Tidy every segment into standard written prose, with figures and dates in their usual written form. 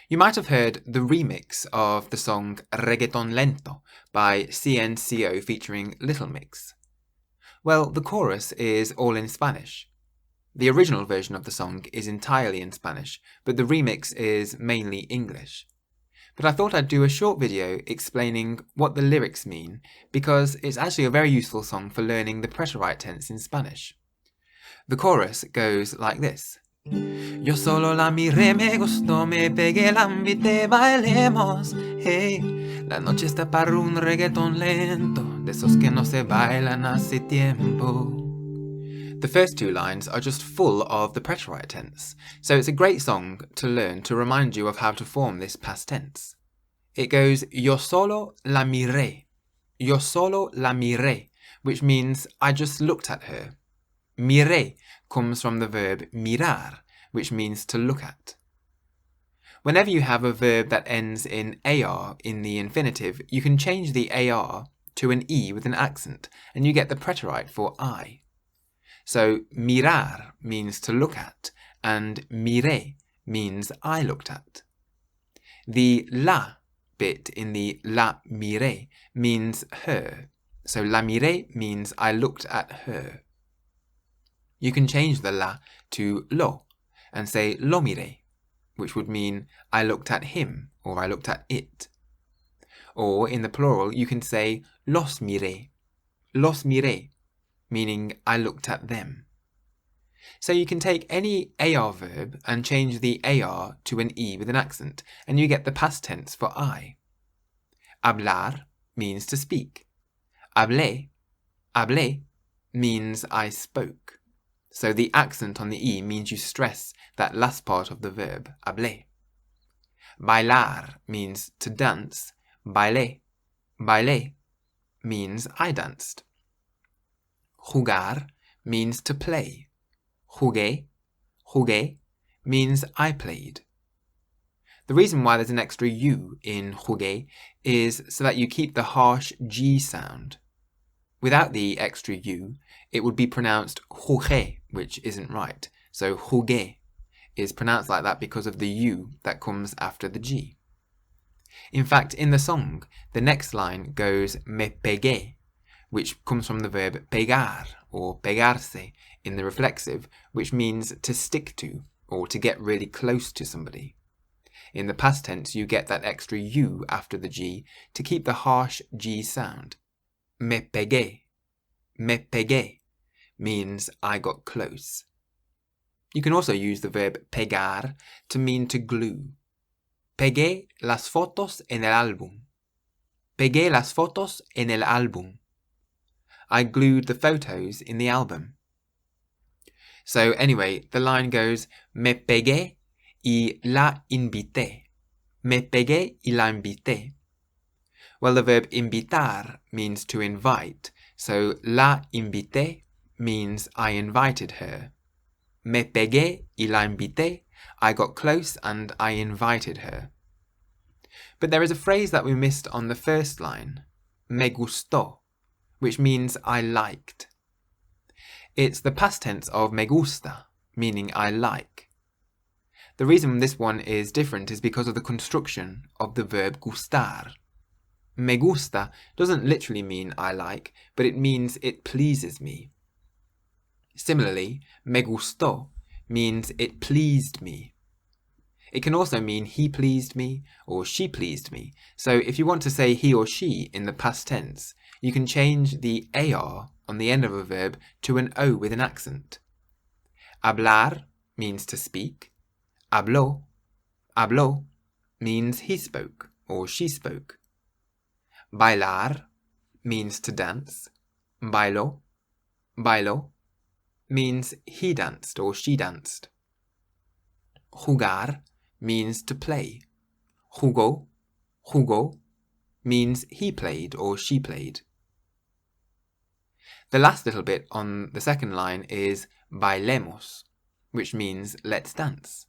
You might have heard the remix of the song Reggaetón Lento by CNCO featuring Little Mix. Well, the chorus is all in Spanish. The original version of the song is entirely in Spanish, but the remix is mainly English. But I thought I'd do a short video explaining what the lyrics mean, because it's actually a very useful song for learning the preterite tense in Spanish. The chorus goes like this. Yo solo la miré, me gustó, me pegué, la invité, bailemos, hey. La noche está para un reggaetón lento, de esos que no se bailan hace tiempo. The first two lines are just full of the preterite tense, so it's a great song to learn to remind you of how to form this past tense. It goes, yo solo la miré. Yo solo la miré, which means I just looked at her. Miré comes from the verb mirar, which means to look at. Whenever you have a verb that ends in ar in the infinitive, you can change the ar to an e with an accent, and you get the preterite for I. So mirar means to look at, and miré means I looked at. The la bit in the la miré means her, so la miré means I looked at her. You can change the la to lo and say lo miré, which would mean I looked at him or I looked at it. Or in the plural you can say los miré, meaning I looked at them. So you can take any AR verb and change the AR to an E with an accent, and you get the past tense for I. Hablar means to speak. Hablé means I spoke. So the accent on the E means you stress that last part of the verb, hablé. Bailar means to dance. Bailé means I danced. Jugar means to play. Jugué means I played. The reason why there's an extra U in jugué is so that you keep the harsh G sound. Without the extra U, it would be pronounced jugué, which isn't right. So jugué is pronounced like that because of the U that comes after the G. In fact, in the song, the next line goes me pegué, which comes from the verb pegar or pegarse in the reflexive, which means to stick to or to get really close to somebody. In the past tense, you get that extra U after the G to keep the harsh G sound. Me pegué means I got close. You can also use the verb pegar to mean to glue. Pegué las fotos en el álbum. Pegué las fotos en el álbum. I glued the photos in the album. So anyway, the line goes, me pegué y la invité. Me pegué y la invité. Well, the verb invitar means to invite, so la invité means I invited her. Me pegué y la invité, I got close and I invited her. But there is a phrase that we missed on the first line, me gustó, which means I liked. It's the past tense of me gusta, meaning I like. The reason this one is different is because of the construction of the verb gustar. Me gusta doesn't literally mean I like, but it means it pleases me. Similarly, me gustó means it pleased me. It can also mean he pleased me or she pleased me. So if you want to say he or she in the past tense, you can change the AR on the end of a verb to an O with an accent. Hablar means to speak. Habló means he spoke or she spoke. Bailar means to dance. Bailó means he danced or she danced. Jugar means to play. Jugó means he played or she played. The last little bit on the second line is bailemos, which means let's dance.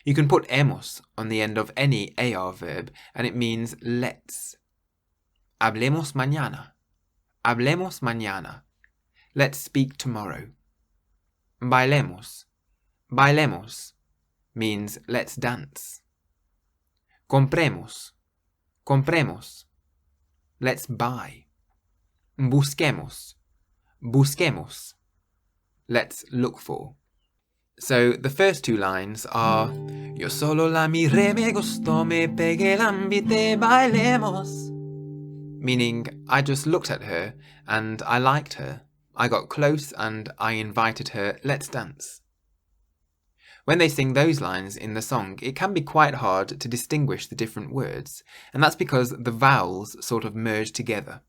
You can put hemos on the end of any AR verb and it means let's. Hablemos mañana. Let's speak tomorrow. Bailemos means let's dance. Compremos. Compremos. Let's buy. Busquemos. Busquemos. Let's look for. So the first two lines are Yo solo la miré, me gustó, me pegué, la invité, bailemos. Meaning, I just looked at her and I liked her. I got close and I invited her, let's dance. When they sing those lines in the song, it can be quite hard to distinguish the different words, and that's because the vowels sort of merge together.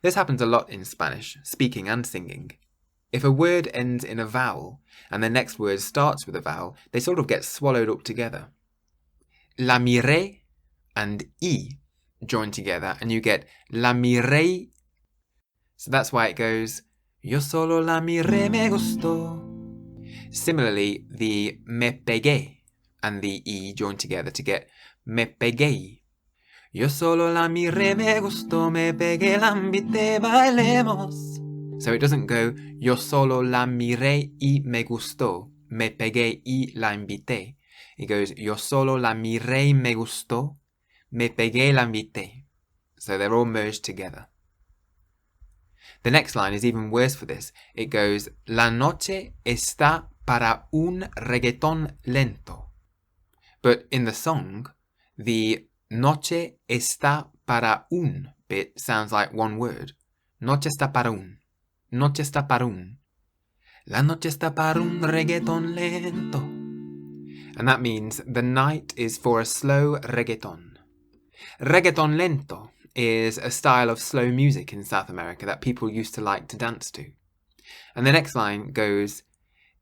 This happens a lot in Spanish, speaking and singing. If a word ends in a vowel, and the next word starts with a vowel, they sort of get swallowed up together. La miré and I join together, and you get la miré. So that's why it goes, Yo solo la miré, me gustó. Similarly, the me pegué and the I join together to get me pegué. Yo solo la miré, me gustó, me pegué, la invité, bailemos. So it doesn't go, yo solo la miré y me gustó, me pegué y la invité. It goes, yo solo la miré y me gustó, me pegué, la invité. So they're all merged together. The next line is even worse for this. It goes, la noche está para un reggaetón lento. But in the song, the noche está para un bit sounds like one word. Noche está para un. Noche está para un. La noche está para un reggaetón lento. And that means the night is for a slow reggaeton. Reggaetón lento is a style of slow music in South America that people used to like to dance to. And the next line goes,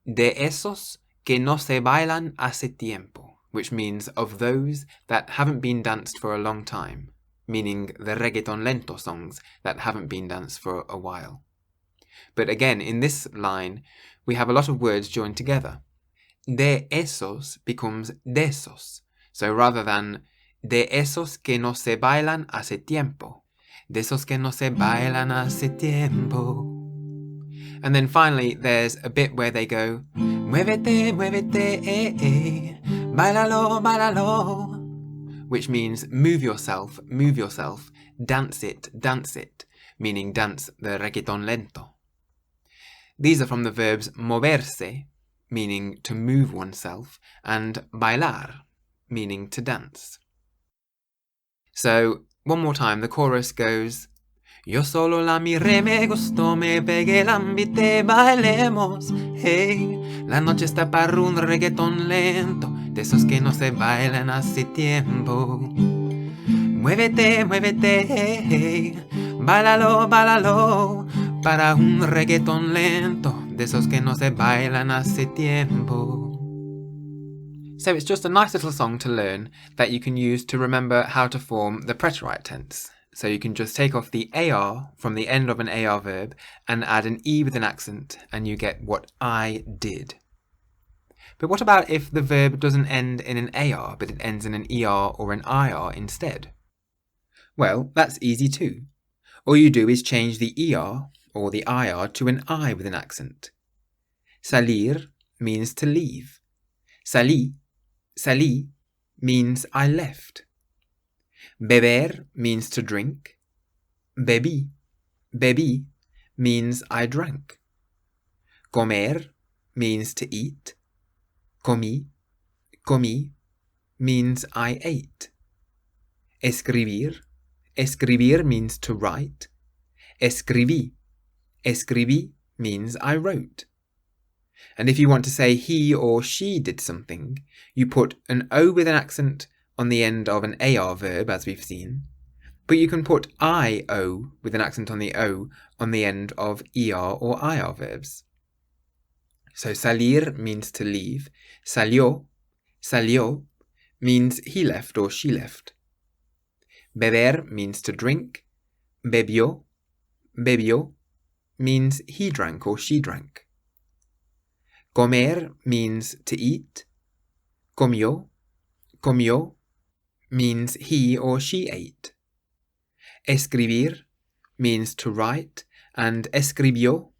de esos que no se bailan hace tiempo, which means of those that haven't been danced for a long time, meaning the reggaeton lento songs that haven't been danced for a while. But again, in this line, we have a lot of words joined together. De esos becomes de esos. So rather than de esos que no se bailan hace tiempo, de esos que no se bailan hace tiempo. And then finally, there's a bit where they go, muévete, muévete, bailalo, bailalo, which means move yourself, dance it, meaning dance the reggaeton lento. These are from the verbs moverse, meaning to move oneself, and bailar, meaning to dance. So, one more time, the chorus goes, Yo solo la miré, me gustó, me pegué, la invité, bailemos, hey, la noche está para un reggaetón lento, de esos que no se bailan hace tiempo. Muévete, muévete, hey, bailalo, bailalo, para un reggaetón lento, de esos que no se bailan hace tiempo. So it's just a nice little song to learn that you can use to remember how to form the preterite tense. So you can just take off the AR from the end of an AR verb and add an E with an accent, and you get what I did. But what about if the verb doesn't end in an AR, but it ends in an ER or an IR instead? Well, that's easy too. All you do is change the ER or the IR to an I with an accent. Salir means to leave. Salí means I left. Beber means to drink. Bebí means I drank. Comer means to eat. Comí means I ate. Escribir means to write. Escribí means I wrote. And if you want to say he or she did something, you put an O with an accent on the end of an AR verb, as we've seen, but you can put I-O with an accent on the O on the end of ER or IR verbs. So salir means to leave. Salió means he left or she left. Beber means to drink. Bebió means he drank or she drank. Comer means to eat. Comió means he or she ate. Escribir means to write, and escribió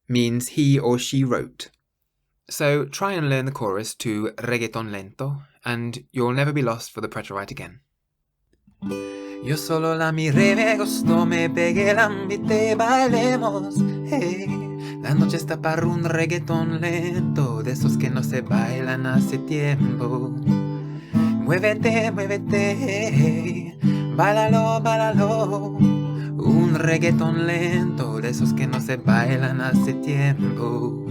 means he or she wrote. So try and learn the chorus to Reggaetón Lento, and you'll never be lost for the preterite again. Yo solo la miré, me gustó, me pegué, la invité, bailemos, hey. La noche está para un reggaetón lento, de esos que no se bailan hace tiempo. Muévete, muévete, hey. Báilalo, báilalo. Un reggaetón lento, de esos que no se bailan hace tiempo.